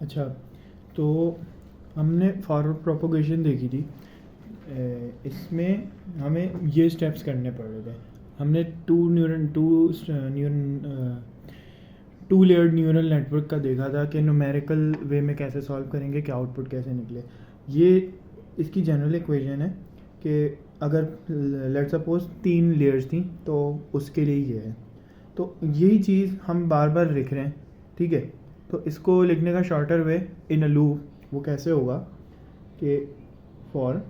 अच्छा, तो हमने फॉरवर्ड प्रोपोगेशन देखी थी। इसमें हमें ये स्टेप्स करने पड़ रहे थे। हमने टू लेयर्ड न्यूरल नेटवर्क का देखा था कि न्यूमेरिकल वे में कैसे सॉल्व करेंगे कि आउटपुट कैसे निकले। ये इसकी जनरल इक्वेशन है कि अगर लेट्स सपोज 3 लेयर्स थी तो उसके लिए ये है। तो यही चीज़ हम बार बार लिख रहे हैं, ठीक है। तो इसको लिखने का shorter way in a loop वो कैसे होगा कि फॉर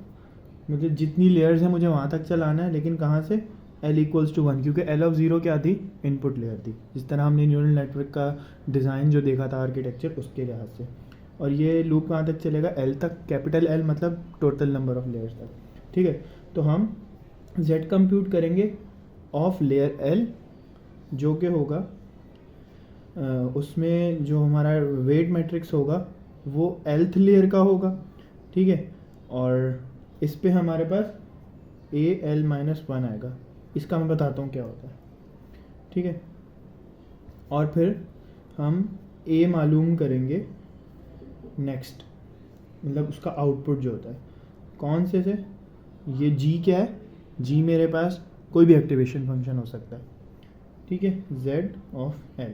मुझे जितनी लेयर्स हैं मुझे वहाँ तक चलाना है, लेकिन कहाँ से L इक्वल्स टू 1, क्योंकि L ऑफ 0 क्या थी, इनपुट लेयर थी। जिस तरह हमने न्यूरल नेटवर्क का डिज़ाइन जो देखा था आर्किटेक्चर, उसके लिहाज से। और ये लूप कहाँ तक चलेगा, L तक, कैपिटल L मतलब टोटल नंबर ऑफ लेयर्स तक, ठीक है। तो हम Z कंप्यूट करेंगे ऑफ लेयर L, जो कि होगा उसमें जो हमारा वेट मैट्रिक्स होगा वो Lth लेयर का होगा, ठीक है। और इस पे हमारे पास AL-1 आएगा। इसका मैं बताता हूँ क्या होता है, ठीक है। और फिर हम A मालूम करेंगे नेक्स्ट, मतलब उसका आउटपुट जो होता है कौन से ये G क्या है, G मेरे पास कोई भी एक्टिवेशन फंक्शन हो सकता है, ठीक है, Z ऑफ L,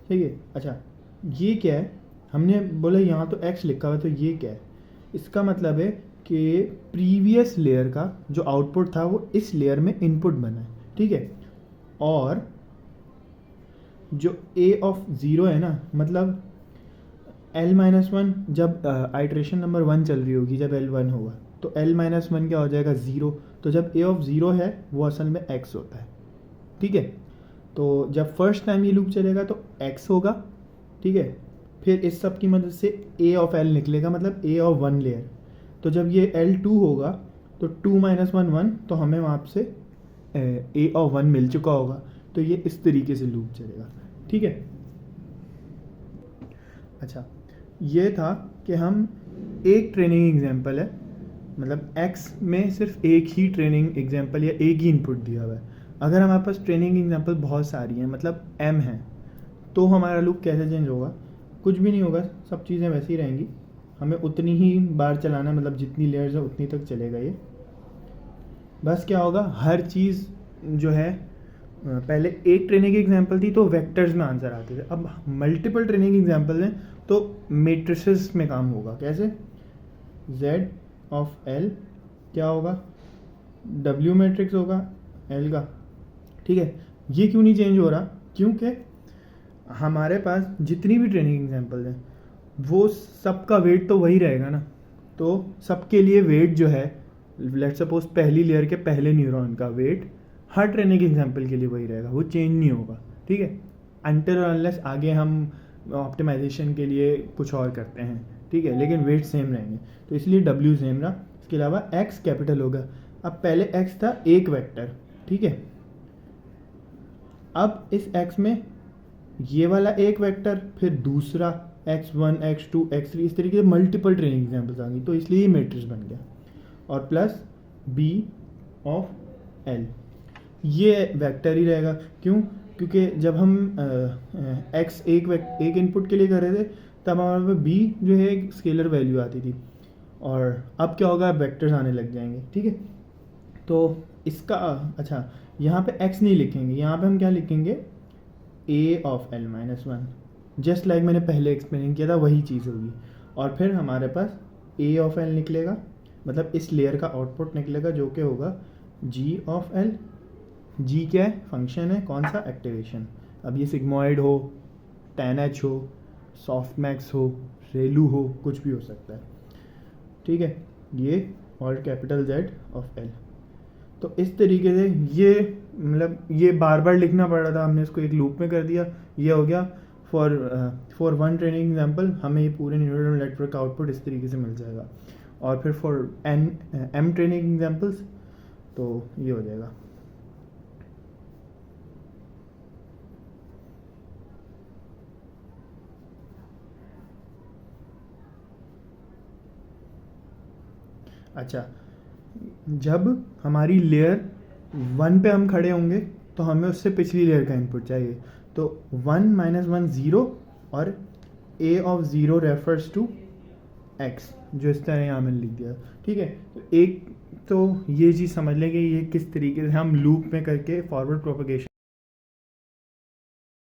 ठीक है। अच्छा, ये क्या है, हमने बोला यहाँ तो X लिखा हुआ है, तो ये क्या है, इसका मतलब है कि प्रीवियस लेयर का जो आउटपुट था वो इस लेयर में इनपुट बना है, ठीक है। और जो A ऑफ 0 है ना, मतलब L-1 जब आइट्रेशन नंबर 1 चल रही होगी, जब L1 होगा तो L-1 क्या हो जाएगा, 0। तो जब A ऑफ 0 है वो असल में X होता है, ठीक है। तो जब फर्स्ट टाइम ये लूप चलेगा तो X होगा, ठीक है। फिर इस सब की मदद से A ऑफ L निकलेगा, मतलब A ऑफ 1 लेयर। तो जब ये L2 होगा तो 2 - 1 1, तो हमें वहाँ से A ऑफ 1 मिल चुका होगा। तो ये इस तरीके से लूप चलेगा, ठीक है। अच्छा, ये था कि हम एक ट्रेनिंग एग्जांपल है, मतलब X में सिर्फ एक ही ट्रेनिंग एग्जांपल या एक ही इनपुट दिया हुआ है। अगर हमारे पास ट्रेनिंग एग्जांपल बहुत सारी हैं, मतलब M है, तो हमारा लूप कैसे चेंज होगा, कुछ भी नहीं होगा, सब चीज़ें वैसी रहेंगी। हमें उतनी ही बार चलाना है, मतलब जितनी लेयर्स है उतनी तक चलेगा ये। बस क्या होगा, हर चीज़ जो है पहले एक ट्रेनिंग एग्जांपल थी तो वेक्टर्स में आंसर आते थे, अब मल्टीपल ट्रेनिंग एग्जांपल हैं तो मैट्रिसेस में काम होगा। कैसे, Z ऑफ L क्या होगा, W मैट्रिक्स होगा L का, ठीक है। ये क्यों नहीं चेंज हो रहा, क्योंकि हमारे पास जितनी भी ट्रेनिंग एग्जांपल हैं वो सबका वेट तो वही रहेगा ना। तो सबके लिए वेट जो है, लेट्स सपोज पहली लेयर के पहले न्यूरॉन का वेट हर ट्रेनिंग एग्जांपल के लिए वही रहेगा, वो चेंज नहीं होगा, ठीक है। अनटिल और अनलेस आगे हम ऑप्टिमाइजेशन के लिए कुछ और करते हैं, ठीक है, लेकिन वेट सेम रहेंगे। तो इसलिए W सेम रहा, इसके अलावा X कैपिटल होगा। अब पहले X था एक वेक्टर, ठीक है। अब इस X में ये वाला एक वेक्टर, फिर दूसरा x1 x2 x3, इस तरीके से मल्टीपल ट्रेनिंग एग्जांपल्स आ गई, तो इसलिए ये मैट्रिक्स बन गया। और प्लस B ऑफ L, ये वेक्टर ही रहेगा। क्यों, क्योंकि जब हम x एक इनपुट के लिए कर रहे थे तब हमारे पास B जो है एक स्केलर वैल्यू आती थी, और अब क्या होगा, वेक्टर्स आने लग जाएंगे, ठीक है। तो इसका अच्छा, यहाँ पे x नहीं लिखेंगे, यहाँ पे हम क्या लिखेंगे, A of L-1, just like मैंने पहले एक्सप्लेन किया था वही चीज़ होगी। और फिर हमारे पास A ऑफ L निकलेगा, मतलब इस लेयर का आउटपुट निकलेगा, जो कि होगा G ऑफ L। G क्या है, फंक्शन है, कौन सा, एक्टिवेशन। अब ये सिग्मोइड हो, tan H हो, सॉफ्टमैक्स हो, रेलू हो, कुछ भी हो सकता है, ठीक है। ये और कैपिटल Z ऑफ L। तो इस तरीके से ये, मतलब ये बार बार लिखना पड़ रहा था, हमने इसको एक लूप में कर दिया। ये हो गया फॉर वन ट्रेनिंग एग्जांपल हमें ये पूरे न्यूरल नेटवर्क का आउटपुट इस तरीके से मिल जाएगा। और फिर फॉर M ट्रेनिंग एग्जांपल्स तो ये हो जाएगा। अच्छा, जब हमारी लेयर 1 पे हम खड़े होंगे तो हमें उससे पिछली लेयर का इनपुट चाहिए। तो 1 - 1 0 और a of zero refers to X, जो इस तरह यहाँ मैंने लिख दिया। ठीक है, तो एक तो ये चीज़ समझ लें कि ये किस तरीके से हम लूप में करके फॉरवर्ड प्रोपगेशन